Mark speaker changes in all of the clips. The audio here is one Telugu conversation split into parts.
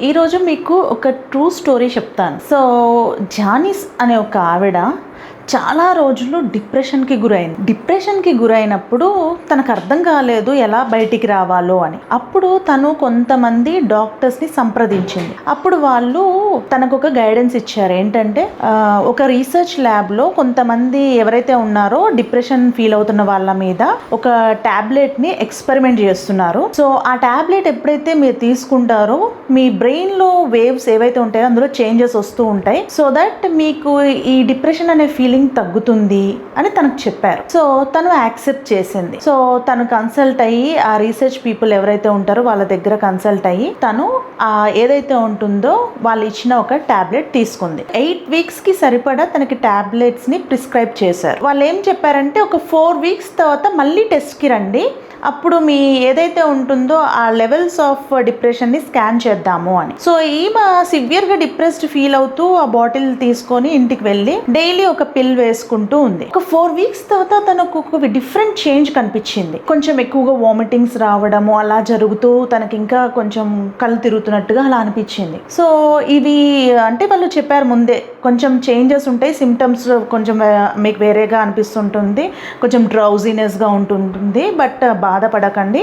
Speaker 1: ఈరోజు మీకు ఒక ట్రూ స్టోరీ చెప్తాను. సో జానిస్ అనే ఒక ఆవిడ చాలా రోజులు డిప్రెషన్కి గురైనప్పుడు తనకు అర్థం కాలేదు ఎలా బయటికి రావాలో అని. అప్పుడు తను కొంతమంది డాక్టర్స్ని సంప్రదించింది. అప్పుడు వాళ్ళు తనకు ఒక గైడెన్స్ ఇచ్చారు. ఏంటంటే ఒక రీసెర్చ్ ల్యాబ్లో కొంతమంది ఎవరైతే ఉన్నారో డిప్రెషన్ ఫీల్ అవుతున్న వాళ్ళ మీద ఒక టాబ్లెట్ని ఎక్స్పెరిమెంట్ చేస్తున్నారు. సో ఆ టాబ్లెట్ ఎప్పుడైతే మీరు తీసుకుంటారో మీ బ్రెయిన్లో వేవ్స్ ఏవైతే ఉంటాయో అందులో చేంజెస్ వస్తూ ఉంటాయి. సో దట్ మీకు ఈ డిప్రెషన్ అనే ఫీలింగ్ తగ్గుతుంది అని తనకు చెప్పారు. సో తను యాక్సెప్ట్ చేసింది. సో తను కన్సల్ట్ అయ్యి ఆ రీసెర్చ్ పీపుల్ ఎవరైతే ఉంటారో వాళ్ళ దగ్గర కన్సల్ట్ అయ్యి తను ఏదైతే ఉంటుందో వాళ్ళు ఇచ్చిన ఒక టాబ్లెట్ తీసుకుంది. 8 weeks కి సరిపడా తనకి టాబ్లెట్స్ ని ప్రిస్క్రైబ్ చేశారు. వాళ్ళు ఏం చెప్పారంటే ఒక 4 weeks తర్వాత మళ్ళీ టెస్ట్ కి రండి, అప్పుడు మీ ఏదైతే ఉంటుందో ఆ లెవెల్స్ ఆఫ్ డిప్రెషన్ని స్కాన్ చేద్దాము అని. సో ఈమె సివియర్గా డిప్రెస్డ్ ఫీల్ అవుతూ ఆ బాటిల్ తీసుకొని ఇంటికి వెళ్ళి డైలీ ఒక పిల్ వేసుకుంటూ ఉంది. ఒక 4 weeks తర్వాత తనకు ఒక డిఫరెంట్ చేంజ్ కనిపించింది. కొంచెం ఎక్కువగా వామిటింగ్స్ రావడము అలా జరుగుతూ తనకి ఇంకా కొంచెం కళ్ళు తిరుగుతున్నట్టుగా అలా అనిపించింది. సో ఇవి అంటే వాళ్ళు చెప్పారు ముందే కొంచెం చేంజెస్ ఉంటాయి, సిమ్టమ్స్ కొంచెం మీకు వేరేగా అనిపిస్తుంటుంది, కొంచెం డ్రౌజీనెస్గా ఉంటుంటుంది, బట్ బాధపడకండి,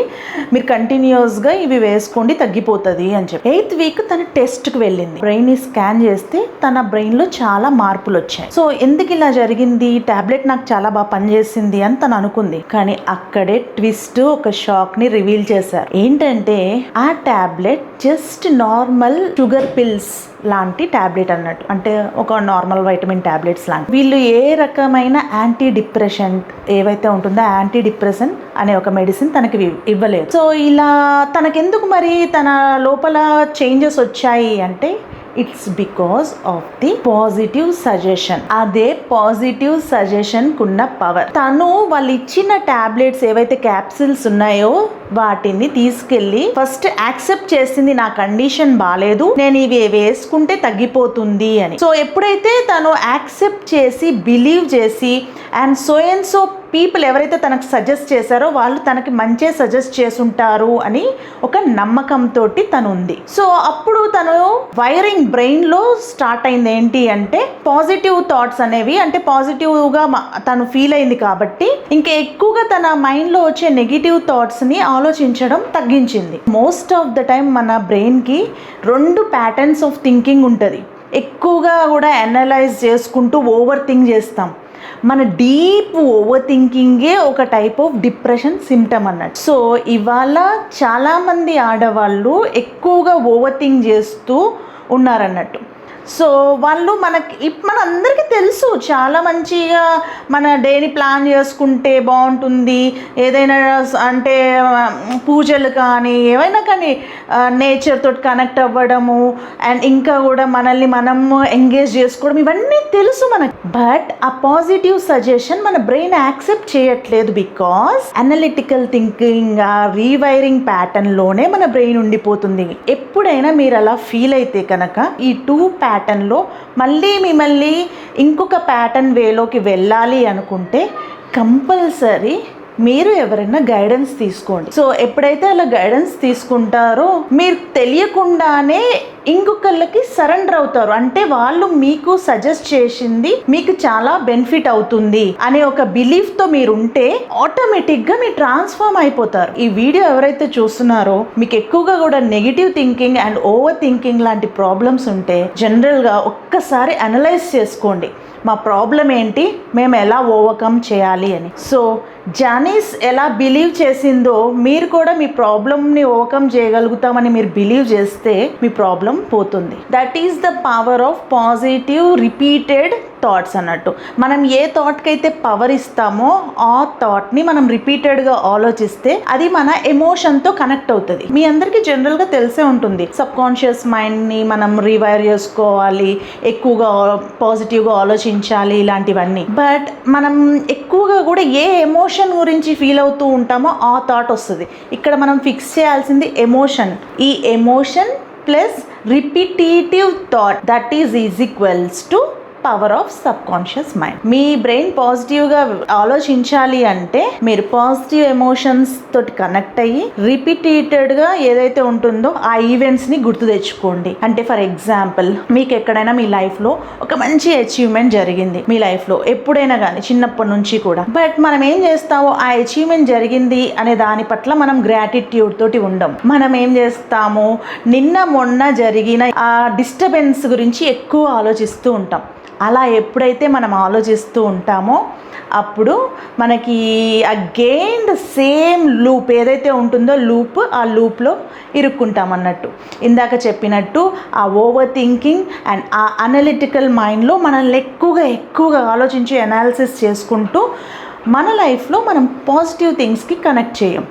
Speaker 1: మీరు కంటిన్యూస్గా ఇవి వేసుకోండి తగ్గిపోతుంది అని చెప్పి. 8th week తన టెస్ట్కి వెళ్ళింది. బ్రెయిన్ స్కాన్ చేస్తే తన బ్రెయిన్లో చాలా మార్పులు వచ్చాయి. సో ఎందుకు ఇలా జరిగింది, టాబ్లెట్ నాకు చాలా బాగా పనిచేసింది అని తను అనుకుంది. కానీ అక్కడే ట్విస్ట్, ఒక షాక్ని రివీల్ చేశారు. ఏంటంటే ఆ tablet just normal sugar pills లాంటి టాబ్లెట్ అన్నట్టు, అంటే ఒక నార్మల్ వైటమిన్ టాబ్లెట్స్ లాంటి. వీళ్ళు ఏ రకమైన యాంటీ డిప్రెషెంట్ ఏవైతే ఉంటుందో యాంటీ డిప్రెషన్ అనే ఒక మెడిసిన్ తనకి ఇవ్వలేదు. సో ఇలా తనకెందుకు మరి తన లోపల చేంజెస్ వచ్చాయి అంటే it's because of the positive suggestion. అదే పాజిటివ్ సజెషన్ కున్న పవర్. తను వాళ్ళు ఇచ్చిన టాబ్లెట్స్ ఏవైతే క్యాప్సిల్స్ ఉన్నాయో వాటిని తీసుకెళ్ళి ఫస్ట్ యాక్సెప్ట్ చేసింది, నా కండిషన్ బాలేదు, నేను ఇవి వేసుకుంటే తగ్గిపోతుంది అని. సో ఎప్పుడైతే తను యాక్సెప్ట్ చేసి బిలీవ్ చేసి అండ్ సో పీపుల్ ఎవరైతే తనకు సజెస్ట్ చేశారో వాళ్ళు తనకి మంచి సజెస్ట్ చేసుంటారు అని ఒక నమ్మకంతో తను ఉంది. సో అప్పుడు తను వైరింగ్ బ్రెయిన్లో స్టార్ట్ అయింది. ఏంటి అంటే పాజిటివ్ థాట్స్ అనేవి, అంటే పాజిటివ్గా తను ఫీల్ అయింది కాబట్టి ఇంకా ఎక్కువగా తన మైండ్లో వచ్చే నెగిటివ్ థాట్స్ని ఆలోచించడం తగ్గించింది. మోస్ట్ ఆఫ్ ద టైం మన బ్రెయిన్కి 2 ప్యాటర్న్స్ ఆఫ్ థింకింగ్ ఉంటుంది. ఎక్కువగా కూడా అనలైజ్ చేసుకుంటూ ఓవర్ థింక్ చేస్తాం. మన డీప్ ఓవర్ థింకింగే ఒక టైప్ ఆఫ్ డిప్రెషన్ సిమ్టమ్ అన్నట్టు. సో ఇవాళ చాలామంది ఆడవాళ్ళు ఎక్కువగా ఓవర్ థింక్ చేస్తూ ఉన్నారన్నట్టు. సో వాళ్ళు మన అందరికీ తెలుసు చాలా మంచిగా మన డేని ప్లాన్ చేసుకుంటే బాగుంటుంది, ఏదైనా అంటే పూజలు కానీ ఏవైనా కానీ నేచర్ తోటి కనెక్ట్ అవ్వడము అండ్ ఇంకా కూడా మనల్ని మనం ఎంగేజ్ చేసుకోవడం ఇవన్నీ తెలుసు మనకి. బట్ ఆ పాజిటివ్ సజెషన్ మన బ్రెయిన్ యాక్సెప్ట్ చేయట్లేదు. బికాస్ అనలిటికల్ థింకింగ్, ఆ రీవైరింగ్ ప్యాటర్న్లోనే మన బ్రెయిన్ ఉండిపోతుంది. ఎప్పుడైనా మీరు అలా ఫీల్ అయితే కనుక ఈ 2 ప్యాటర్న్లో మళ్ళీ మిమ్మల్ని ఇంకొక ప్యాటర్న్ వేలోకి వెళ్ళాలి అనుకుంటే కంపల్సరీ మీరు ఎవరైనా గైడెన్స్ తీసుకోండి. సో ఎప్పుడైతే అలా గైడెన్స్ తీసుకుంటారో మీరు తెలియకుండానే ఇంకొకళ్ళకి సరెండర్ అవుతారు. అంటే వాళ్ళు మీకు సజెస్ట్ చేసింది మీకు చాలా బెనిఫిట్ అవుతుంది అనే ఒక బిలీఫ్తో మీరు ఉంటే ఆటోమేటిక్గా మీరు ట్రాన్స్ఫార్మ్ అయిపోతారు. ఈ వీడియో ఎవరైతే చూస్తున్నారో మీకు ఎక్కువగా కూడా negative thinking and over thinking లాంటి ప్రాబ్లమ్స్ ఉంటే జనరల్గా ఒక్కసారి అనలైజ్ చేసుకోండి, మా ప్రాబ్లం ఏంటి, మేము ఎలా ఓవర్కమ్ చేయాలి అని. సో జానిస్ ఎలా బిలీవ్ చేసిందో మీరు కూడా మీ ప్రాబ్లమ్ని ఓవర్కమ్ చేయగలుగుతామని మీరు బిలీవ్ చేస్తే మీ ప్రాబ్లం పోతుంది. That is the power of positive repeated thoughts అన్నట్టు. మనం ఏ థాట్కి అయితే పవర్ ఇస్తామో ఆ థాట్ని మనం రిపీటెడ్గా ఆలోచిస్తే అది మన ఎమోషన్తో కనెక్ట్ అవుతుంది. మీ అందరికీ జనరల్గా తెలిసే ఉంటుంది, సబ్ కాన్షియస్ మైండ్ని మనం రివైర్ చేసుకోవాలి, ఎక్కువగా పాజిటివ్గా ఆలోచించాలి ఇలాంటివన్నీ. బట్ మనం ఎక్కువగా కూడా ఏ ఎమోషన్ గురించి ఫీల్ అవుతూ ఉంటామో ఆ థాట్ వస్తుంది. ఇక్కడ మనం ఫిక్స్ చేయాల్సింది ఎమోషన్. ఈ emotion plus repetitive thought that is equals to power of sub conscious mind. Me brain పాజిటివ్గా ఆలోచించాలి అంటే మీరు పాజిటివ్ ఎమోషన్స్ తోటి కనెక్ట్ అయ్యి రిపీటెడ్గా ఏదైతే ఉంటుందో ఆ ఈవెంట్స్ని గుర్తు తెచ్చుకోండి. అంటే ఫర్ ఎగ్జాంపుల్, మీకు ఎక్కడైనా మీ లైఫ్లో ఒక మంచి అచీవ్మెంట్ జరిగింది, మీ లైఫ్లో ఎప్పుడైనా కానీ చిన్నప్పటి నుంచి కూడా. బట్ మనం ఏం చేస్తామో ఆ అచీవ్మెంట్ జరిగింది అనే దాని పట్ల మనం గ్రాటిట్యూడ్ తోటి ఉండం. మనం ఏం చేస్తాము, నిన్న మొన్న జరిగిన ఆ డిస్టర్బెన్స్ గురించి ఎక్కువ ఆలోచిస్తూ ఉంటాం. అలా ఎప్పుడైతే మనం ఆలోచిస్తూ ఉంటామో అప్పుడు మనకి అగైన్ ద సేమ్ లూప్ ఏదైతే ఉంటుందో ఆ లూప్లో ఇరుక్కుంటాం అన్నట్టు. ఇందాక చెప్పినట్టు ఆ ఓవర్ థింకింగ్ అండ్ ఆ అనలిటికల్ మైండ్లో మనల్ని ఎక్కువగా ఆలోచించి అనాలిసిస్ చేసుకుంటూ మన లైఫ్లో మనం పాజిటివ్ థింగ్స్కి కనెక్ట్ చేయం.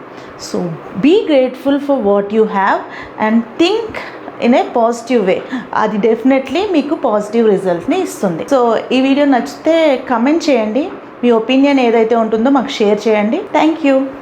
Speaker 1: So be grateful for what you have and think in a positive way. అది డెఫినెట్లీ మీకు పాజిటివ్ రిజల్ట్ని ఇస్తుంది. సో ఈ వీడియో నచ్చితే కమెంట్ చేయండి, మీ ఒపీనియన్ ఏదైతే ఉంటుందో మాకు షేర్ చేయండి. Thank you.